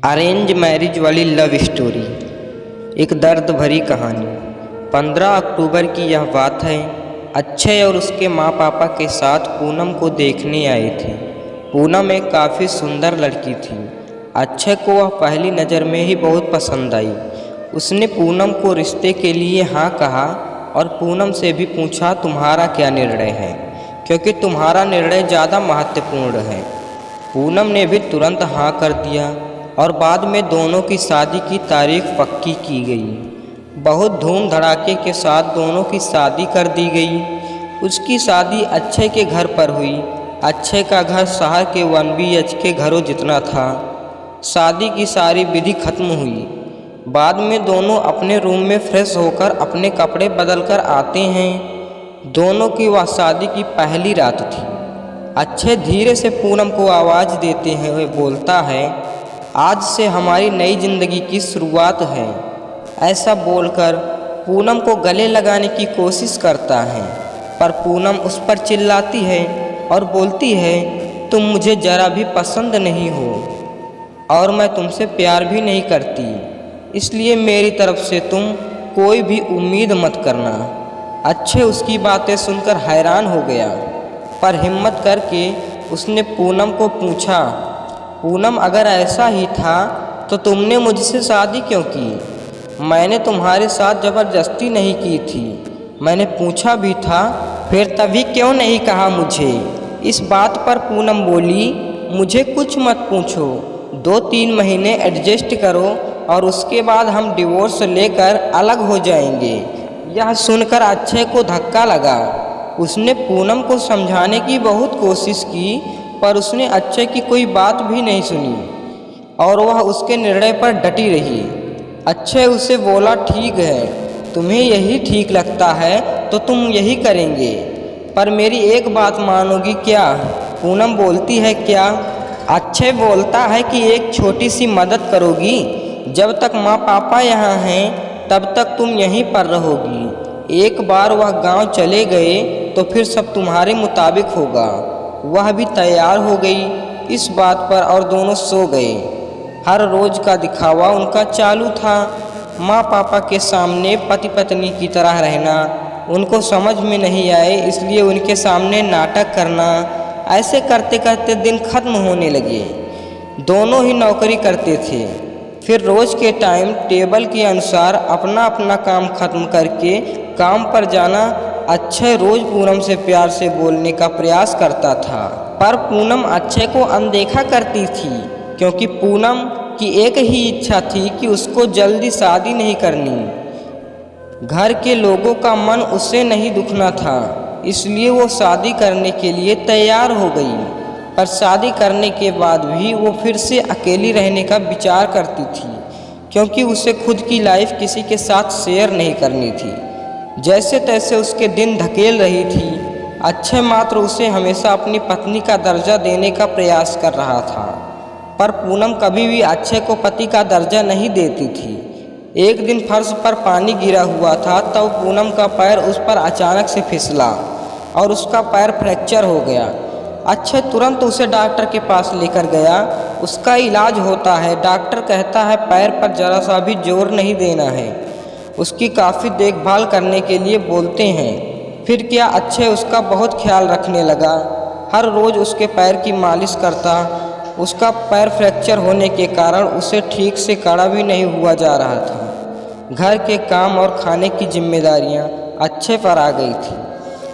Arrange marriage वाली love story. एक दर्द भरी कहानी। 15 अक्टूबर की यह बात है। अक्षय और उसके माँ पापा के साथ पूनम को देखने आए थे। पूनम एक काफ़ी सुंदर लड़की थी। अक्षय को वह पहली नज़र में ही बहुत पसंद आई। उसने पूनम को रिश्ते के लिए हाँ कहा और पूनम से भी पूछा तुम्हारा क्या निर्णय है, क्योंकि तुम्हारा निर्णय ज़्यादा महत्वपूर्ण है। पूनम ने भी तुरंत हाँ कर दिया और बाद में दोनों की शादी की तारीख पक्की की गई। बहुत धूम धड़ाके के साथ दोनों की शादी कर दी गई। उसकी शादी अक्षय के घर पर हुई। अक्षय का घर शहर के 1 BHK घरों जितना था। शादी की सारी विधि खत्म हुई। बाद में दोनों अपने रूम में फ्रेश होकर अपने कपड़े बदल कर आते हैं। दोनों की वह शादी की पहली रात थी। अक्षय धीरे से पूनम को आवाज़ देते हुए बोलता है, आज से हमारी नई ज़िंदगी की शुरुआत है। ऐसा बोलकर पूनम को गले लगाने की कोशिश करता है, पर पूनम उस पर चिल्लाती है और बोलती है, तुम मुझे ज़रा भी पसंद नहीं हो और मैं तुमसे प्यार भी नहीं करती, इसलिए मेरी तरफ से तुम कोई भी उम्मीद मत करना। अक्षय उसकी बातें सुनकर हैरान हो गया, पर हिम्मत करके उसने पूनम को पूछा, पूनम अगर ऐसा ही था तो तुमने मुझसे शादी क्यों की? मैंने तुम्हारे साथ ज़बरदस्ती नहीं की थी। मैंने पूछा भी था, फिर तभी क्यों नहीं कहा मुझे? इस बात पर पूनम बोली, मुझे कुछ मत पूछो, 2-3 महीने एडजस्ट करो और उसके बाद हम डिवोर्स लेकर अलग हो जाएंगे। यह सुनकर अक्षय को धक्का लगा। उसने पूनम को समझाने की बहुत कोशिश की, पर उसने अक्षय की कोई बात भी नहीं सुनी और वह उसके निर्णय पर डटी रही। अक्षय उसे बोला, ठीक है, तुम्हें यही ठीक लगता है तो तुम यही करेंगे, पर मेरी एक बात मानोगी क्या? पूनम बोलती है, क्या? अक्षय बोलता है कि एक छोटी सी मदद करोगी। जब तक माँ पापा यहाँ हैं तब तक तुम यहीं पर रहोगी। एक बार वह गांव चले गए तो फिर सब तुम्हारे मुताबिक होगा। वह भी तैयार हो गई इस बात पर और दोनों सो गए। हर रोज़ का दिखावा उनका चालू था। माँ पापा के सामने पति पत्नी की तरह रहना उनको समझ में नहीं आए, इसलिए उनके सामने नाटक करना। ऐसे करते करते दिन खत्म होने लगे। दोनों ही नौकरी करते थे। फिर रोज़ के टाइम टेबल के अनुसार अपना अपना काम खत्म करके काम पर जाना। अक्षय रोज़ पूनम से प्यार से बोलने का प्रयास करता था, पर पूनम अक्षय को अनदेखा करती थी, क्योंकि पूनम की एक ही इच्छा थी कि उसको जल्दी शादी नहीं करनी। घर के लोगों का मन उससे नहीं दुखना था, इसलिए वो शादी करने के लिए तैयार हो गई। पर शादी करने के बाद भी वो फिर से अकेली रहने का विचार करती थी, क्योंकि उसे खुद की लाइफ किसी के साथ शेयर नहीं करनी थी। जैसे तैसे उसके दिन धकेल रही थी। अक्षय मात्र उसे हमेशा अपनी पत्नी का दर्जा देने का प्रयास कर रहा था, पर पूनम कभी भी अक्षय को पति का दर्जा नहीं देती थी। एक दिन फर्श पर पानी गिरा हुआ था, तब पूनम का पैर उस पर अचानक से फिसला और उसका पैर फ्रैक्चर हो गया। अक्षय तुरंत उसे डॉक्टर के पास लेकर गया। उसका इलाज होता है। डॉक्टर कहता है पैर पर जरा सा भी जोर नहीं देना है। उसकी काफ़ी देखभाल करने के लिए बोलते हैं। फिर क्या, अक्षय उसका बहुत ख्याल रखने लगा। हर रोज़ उसके पैर की मालिश करता। उसका पैर फ्रैक्चर होने के कारण उसे ठीक से खड़ा भी नहीं हुआ जा रहा था। घर के काम और खाने की जिम्मेदारियां अक्षय पर आ गई थी,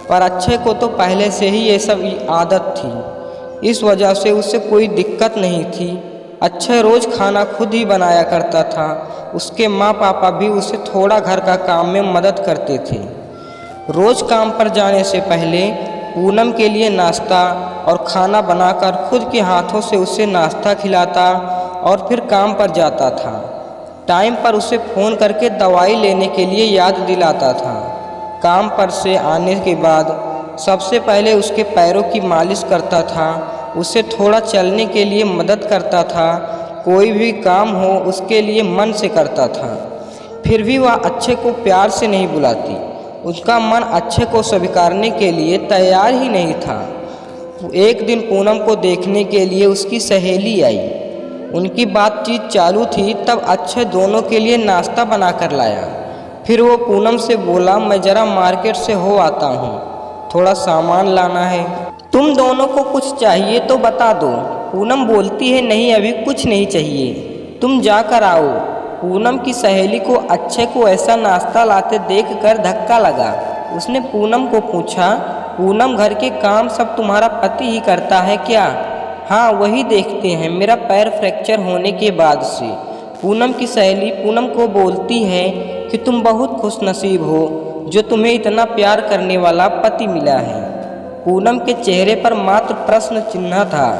पर अक्षय को तो पहले से ही ये सब आदत थी। इस वजह से उसे कोई दिक्कत नहीं थी। अक्षय रोज़ खाना खुद ही बनाया करता था। उसके माँ पापा भी उसे थोड़ा घर का काम में मदद करते थे। रोज़ काम पर जाने से पहले पूनम के लिए नाश्ता और खाना बनाकर खुद के हाथों से उसे नाश्ता खिलाता और फिर काम पर जाता था। टाइम पर उसे फ़ोन करके दवाई लेने के लिए याद दिलाता था। काम पर से आने के बाद सबसे पहले उसके पैरों की मालिश करता था। उसे थोड़ा चलने के लिए मदद करता था। कोई भी काम हो उसके लिए मन से करता था। फिर भी वह अक्षय को प्यार से नहीं बुलाती। उसका मन अक्षय को स्वीकारने के लिए तैयार ही नहीं था। एक दिन पूनम को देखने के लिए उसकी सहेली आई। उनकी बातचीत चालू थी तब अक्षय दोनों के लिए नाश्ता बना कर लाया। फिर वो पूनम से बोला, मैं ज़रा मार्केट से हो आता हूँ, थोड़ा सामान लाना है। तुम दोनों को कुछ चाहिए तो बता दो। पूनम बोलती है, नहीं अभी कुछ नहीं चाहिए, तुम जाकर आओ। पूनम की सहेली को अक्षय को ऐसा नाश्ता लाते देखकर धक्का लगा। उसने पूनम को पूछा, पूनम घर के काम सब तुम्हारा पति ही करता है क्या? हाँ वही देखते हैं, मेरा पैर फ्रैक्चर होने के बाद से। पूनम की सहेली पूनम को बोलती है कि तुम बहुत खुशनसीब हो जो तुम्हें इतना प्यार करने वाला पति मिला है। पूनम के चेहरे पर मात्र प्रश्न चिन्ह था।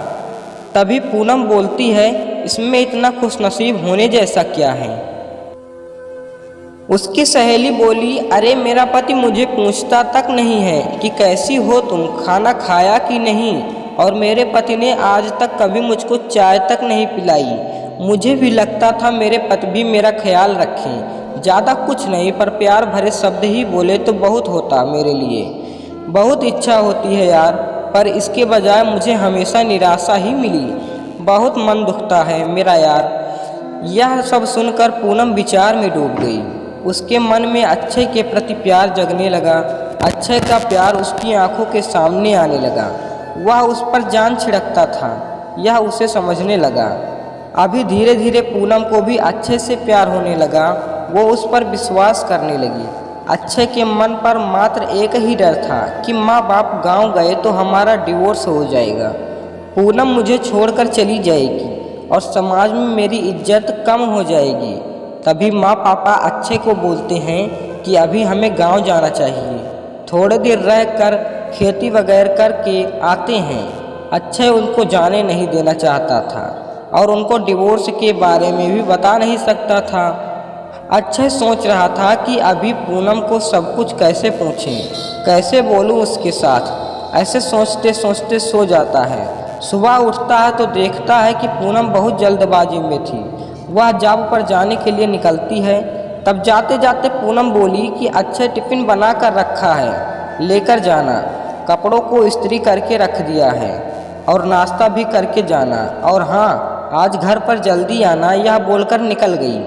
तभी पूनम बोलती है, इसमें इतना खुशनसीब होने जैसा क्या है? उसकी सहेली बोली, अरे मेरा पति मुझे पूछता तक नहीं है कि कैसी हो तुम, खाना खाया कि नहीं, और मेरे पति ने आज तक कभी मुझको चाय तक नहीं पिलाई। मुझे भी लगता था मेरे पति भी मेरा ख्याल रखें, ज़्यादा कुछ नहीं पर प्यार भरे शब्द ही बोले तो बहुत होता मेरे लिए। बहुत इच्छा होती है यार, पर इसके बजाय मुझे हमेशा निराशा ही मिली। बहुत मन दुखता है मेरा यार। यह सब सुनकर पूनम विचार में डूब गई। उसके मन में अक्षय के प्रति प्यार जगने लगा। अक्षय का प्यार उसकी आंखों के सामने आने लगा। वह उस पर जान छिड़कता था, यह उसे समझने लगा। अभी धीरे धीरे पूनम को भी अक्षय से प्यार होने लगा। वो उस पर विश्वास करने लगी। अक्षय के मन पर मात्र एक ही डर था कि माँ बाप गांव गए तो हमारा डिवोर्स हो जाएगा, पूनम मुझे छोड़कर चली जाएगी और समाज में मेरी इज्जत कम हो जाएगी। तभी माँ पापा अक्षय को बोलते हैं कि अभी हमें गांव जाना चाहिए, थोड़े देर रह कर खेती वगैरह करके आते हैं। अक्षय उनको जाने नहीं देना चाहता था और उनको डिवोर्स के बारे में भी बता नहीं सकता था। अक्षय सोच रहा था कि अभी पूनम को सब कुछ कैसे पूछें, कैसे बोलूं उसके साथ। ऐसे सोचते सोचते सो जाता है। सुबह उठता है तो देखता है कि पूनम बहुत जल्दबाजी में थी। वह जॉब पर जाने के लिए निकलती है। तब जाते जाते पूनम बोली कि अक्षय टिफ़िन बना कर रखा है, लेकर जाना, कपड़ों को इस्त्री करके रख दिया है और नाश्ता भी करके जाना, और हाँ आज घर पर जल्दी आना, यह बोलकर निकल गई।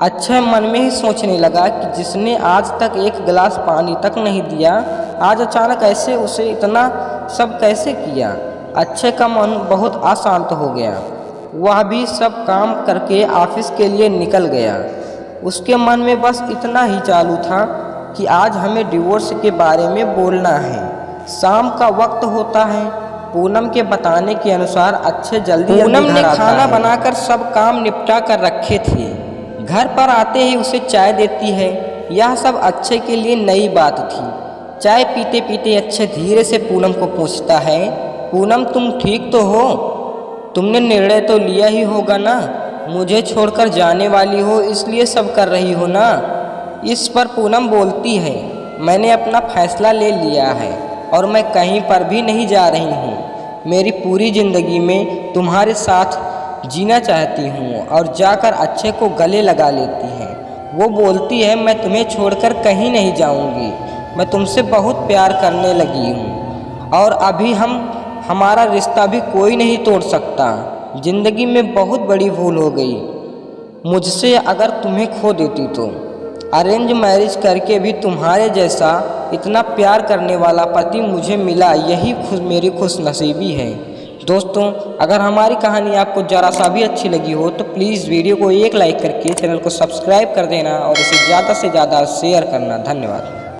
अक्षय मन में ही सोचने लगा कि जिसने आज तक एक गिलास पानी तक नहीं दिया, आज अचानक ऐसे उसे इतना सब कैसे किया। अक्षय का मन बहुत अशांत हो गया। वह भी सब काम करके ऑफिस के लिए निकल गया। उसके मन में बस इतना ही चालू था कि आज हमें डिवोर्स के बारे में बोलना है। शाम का वक्त होता है। पूनम के बताने के अनुसार अक्षय जल्दी पूनम ने खाना बनाकर सब काम निपटा कर रखे थे। घर पर आते ही उसे चाय देती है। यह सब अक्षय के लिए नई बात थी। चाय पीते पीते अक्षय धीरे से पूनम को पूछता है, पूनम तुम ठीक तो हो? तुमने निर्णय तो लिया ही होगा ना, मुझे छोड़कर जाने वाली हो इसलिए सब कर रही हो ना? इस पर पूनम बोलती है, मैंने अपना फैसला ले लिया है और मैं कहीं पर भी नहीं जा रही हूँ। मेरी पूरी ज़िंदगी में तुम्हारे साथ जीना चाहती हूँ, और जाकर अक्षय को गले लगा लेती है। वो बोलती है, मैं तुम्हें छोड़कर कहीं नहीं जाऊँगी, मैं तुमसे बहुत प्यार करने लगी हूँ और अभी हमारा रिश्ता भी कोई नहीं तोड़ सकता। ज़िंदगी में बहुत बड़ी भूल हो गई मुझसे, अगर तुम्हें खो देती तो। अरेंज मैरिज करके भी तुम्हारे जैसा इतना प्यार करने वाला पति मुझे मिला, यही मेरी खुशनसीबी है। दोस्तों, अगर हमारी कहानी आपको ज़रा सा भी अच्छी लगी हो तो प्लीज़ वीडियो को एक लाइक करके चैनल को सब्सक्राइब कर देना और इसे ज़्यादा से ज़्यादा शेयर करना। धन्यवाद।